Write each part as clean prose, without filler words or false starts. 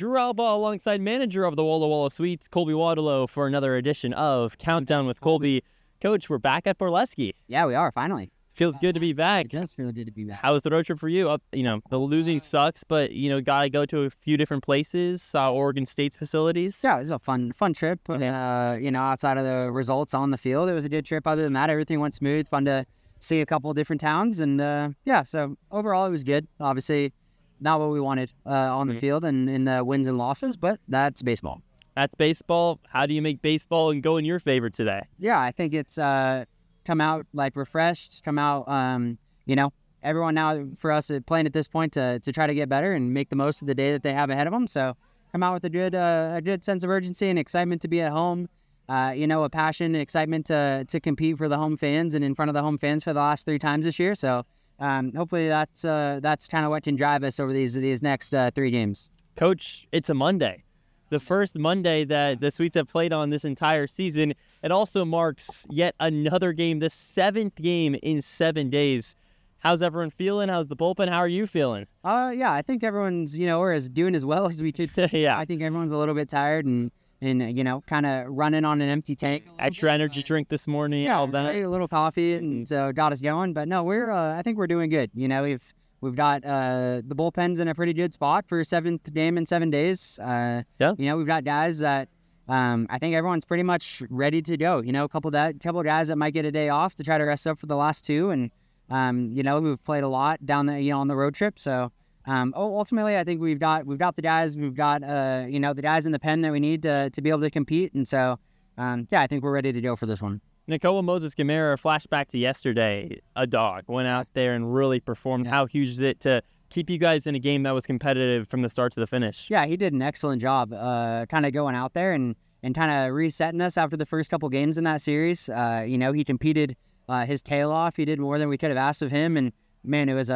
Drew Alba alongside manager of the Walla Walla Suites, Colby Watilo, for another edition of Countdown with Colby. Coach, we're back at Burlesque. Yeah, we are, finally. Feels good to be back. It does feel good to be back. How was the road trip for you? The losing sucks, but, got to go to a few different places, Oregon State's facilities. Yeah, it was a fun trip. Outside of the results on the field, it was a good trip. Other than that, everything went smooth. Fun to see a couple of different towns. And, so overall it was good. Obviously, not what we wanted on the field and in the wins and losses, but that's baseball. That's baseball. How do you make baseball and go in your favor today? Yeah, I think it's come out refreshed, come out, everyone now for us playing at this point to try to get better and make the most of the day that they have ahead of them. So come out with a good sense of urgency and excitement to be at home, a passion, excitement to compete for the home fans and in front of the home fans for the last 3 times this year. So hopefully that's kind of what can drive us over these next 3 games. Coach, it's a Monday. The first Monday that the Sweets have played on this entire season. It also marks yet another game, the 7th game in 7 days. How's everyone feeling? How's the bullpen? How are you feeling? I think everyone's, we're doing as well as we could. Yeah. I think everyone's a little bit tired and kind of running on an empty tank. Extra energy drink this morning. Yeah, all that. A little coffee, and so got us going. But no, I think we're doing good. We've got the bullpen's in a pretty good spot for 7th game in 7 days. Yeah. We've got guys that I think everyone's pretty much ready to go. A couple of guys that might get a day off to try to rest up for the last 2, and we've played a lot down the on the road trip. So ultimately, I think we've got the guys. We've got the guys in the pen that we need to be able to compete. And so I think we're ready to go for this one. Nicola Moses Gamera, flashback to yesterday, a dog, went out there and really performed. How huge is it to keep you guys in a game that was competitive from the start to the finish? Yeah, he did an excellent job kind of going out there and kind of resetting us after the first couple games in that series. He competed his tail off. He did more than we could have asked of him. And, man, it was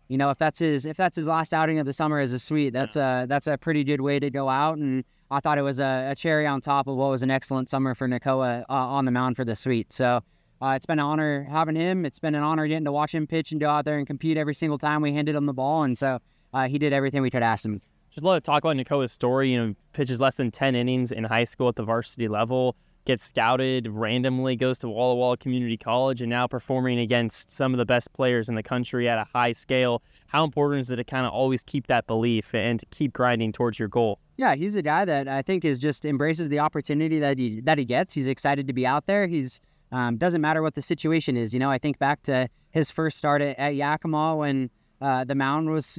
if that's his last outing of the summer as a Sweet, that's a pretty good way to go out. And I thought it was a cherry on top of what was an excellent summer for Nicola on the mound for the Sweet. So it's been an honor having him. It's been an honor getting to watch him pitch and go out there and compete every single time we handed him the ball. And so he did everything we could ask him. Just love to talk about Nicola's story. Pitches less than 10 innings in high school at the varsity level, gets scouted randomly, goes to Walla Walla Community College, and now performing against some of the best players in the country at a high scale. How important is it to kind of always keep that belief and to keep grinding towards your goal? Yeah, he's a guy that I think just embraces the opportunity that he gets. He's excited to be out there. He's doesn't matter what the situation is. I think back to his first start at Yakima when the mound was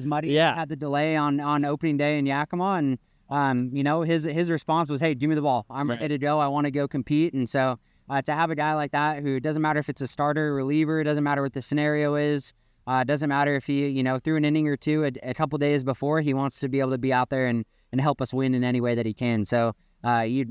muddy. Yeah. Had the delay on opening day in Yakima, and his response was, "Hey, give me the ball. I'm ready to go. I want to go compete." And so to have a guy like that who doesn't matter if it's a starter, reliever, it doesn't matter what the scenario is. Doesn't matter if he, threw an inning or 2 a couple days before. He wants to be able to be out there and help us win in any way that he can. So, if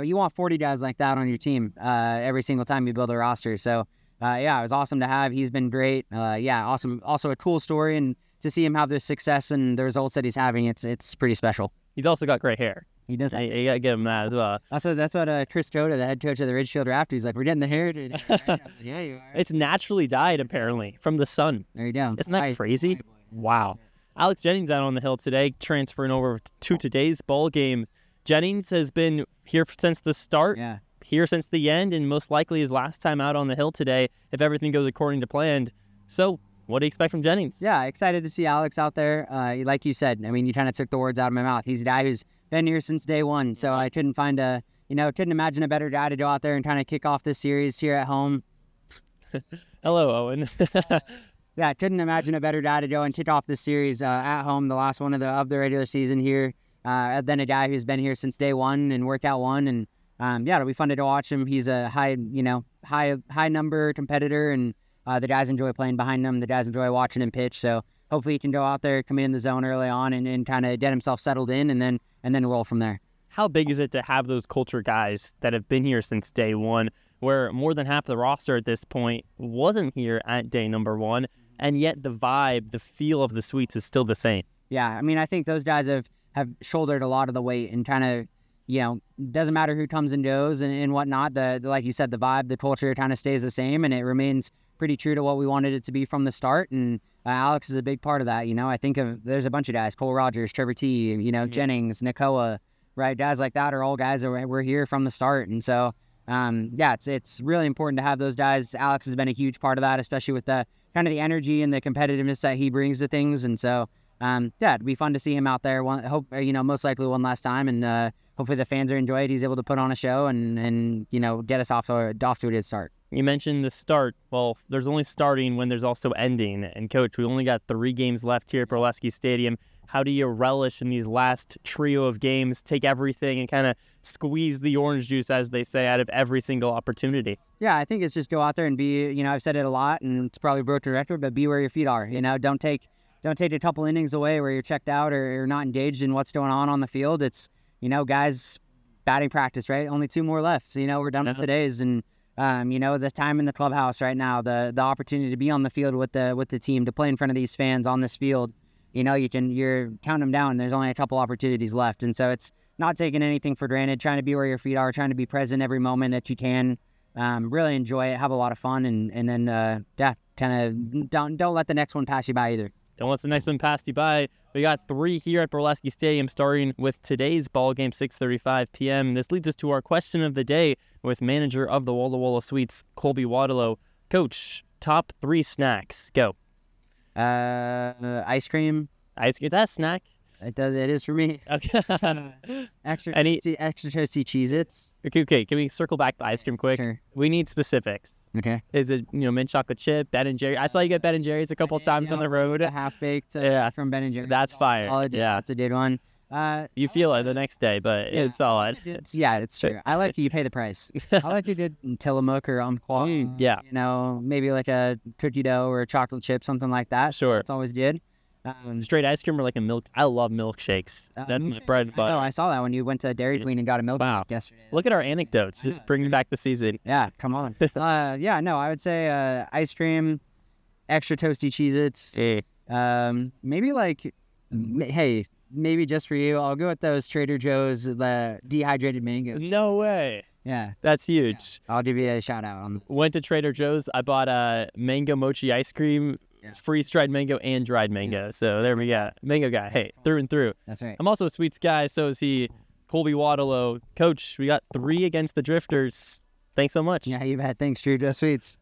you want 40 guys like that on your team every single time you build a roster. So, it was awesome to have. He's been great. Awesome. Also a cool story, and to see him have the success and the results that he's having, it's pretty special. He's also got great hair. He does. You got to give him that as well. That's what Chris Toda, the head coach of the Ridgefield Raptors, he's like, "We're getting the hair, dude." I said, "Yeah, you are." It's naturally dyed, apparently, from the sun. There you go. Isn't that crazy? Wow. Alex Jennings out on the hill today, transferring over to today's ball game. Jennings has been here since the start, here since the end, and most likely his last time out on the hill today if everything goes according to plan. So what do you expect from Jennings? Yeah, excited to see Alex out there. Like you said, you kind of took the words out of my mouth. He's a guy who's been here since day one, so I couldn't couldn't imagine a better guy to go out there and kind of kick off this series here at home. Hello, Owen. Yeah, I couldn't imagine a better guy to go and kick off this series at home, the last one of the regular season here. Than a guy who's been here since day one and workout one, and it'll be fun to watch him. He's a high number competitor, and the guys enjoy playing behind him. The guys enjoy watching him pitch. So hopefully he can go out there, come in the zone early on, and kind of get himself settled in, and then roll from there. How big is it to have those culture guys that have been here since day one, where more than half the roster at this point wasn't here at day number 1, and yet the vibe, the feel of the Sweets is still the same? Yeah, I think those guys have shouldered a lot of the weight and kind of, doesn't matter who comes and goes and whatnot. Like you said, the vibe, the culture kind of stays the same, and it remains pretty true to what we wanted it to be from the start. And Alex is a big part of that. I think there's a bunch of guys, Cole Rogers, Trevor T, Jennings, Nakoa, right? Guys like that are all guys that were here from the start. And so, it's really important to have those guys. Alex has been a huge part of that, especially with the kind of the energy and the competitiveness that he brings to things. And so, it'd be fun to see him out there. Most likely one last time, and hopefully the fans are enjoy it. He's able to put on a show and get us off to a good start. You mentioned the start. Well, there's only starting when there's also ending. And Coach, we only got 3 games left here at Borleski Stadium. How do you relish in these last trio of games, take everything and kind of squeeze the orange juice, as they say, out of every single opportunity? Yeah, I think it's just go out there and be, I've said it a lot, and it's probably a broken record, but be where your feet are. Don't take a couple innings away where you're checked out or you're not engaged in what's going on the field. It's, guys, batting practice, right? Only 2 more left. So, we're done with today's. And, the time in the clubhouse right now, the opportunity to be on the field with the team, to play in front of these fans on this field, you're counting them down. There's only a couple opportunities left. And so it's not taking anything for granted, trying to be where your feet are, trying to be present every moment that you can, really enjoy it, have a lot of fun. And then, kind of don't let the next one pass you by either. Don't let the next one pass you by. We got 3 here at Borleski Stadium, starting with today's ball game, 6:35 p.m. This leads us to our question of the day with manager of the Walla Walla Sweets, Colby Watilo. Coach, top 3 snacks. Go. Ice cream. Ice cream. Is that a snack? It is for me. Okay. Extra toasty Cheez-Its. Okay. Can we circle back to ice cream quick? Sure. We need specifics. Okay. Is it, mint chocolate chip, Ben & Jerry? I saw you get Ben & Jerry's a couple of times on the road. The half-baked from Ben & Jerry's. That's fire. Solid. Yeah. That's a good one. You feel it the next day, but it's solid. It's true. I like you pay the price. I like you did Tillamook or Umpqua. Yeah. Maybe like a cookie dough or a chocolate chip, something like that. Sure. It's always good. Straight ice cream or like a milk? I love milkshakes. That's my bread and butter. Oh, I saw that when you went to Dairy Queen and got a milkshake yesterday. Look at our anecdotes. Just bringing back the season. Yeah, come on. I would say ice cream, extra toasty Cheez-Its. Maybe just for you, I'll go with those Trader Joe's, the dehydrated mango. No way. Yeah. That's huge. Yeah. I'll give you a shout out on this. Went to Trader Joe's. I bought a mango mochi ice cream. Yeah. Freeze-dried mango and dried mango. Yeah. So there we go. Mango guy. Hey, through and through. That's right. I'm also a sweets guy. So is he. Colby Watilo. Coach, we got 3 against the Drifters. Thanks so much. Yeah, you bet. Thanks, Drew. Go Sweets.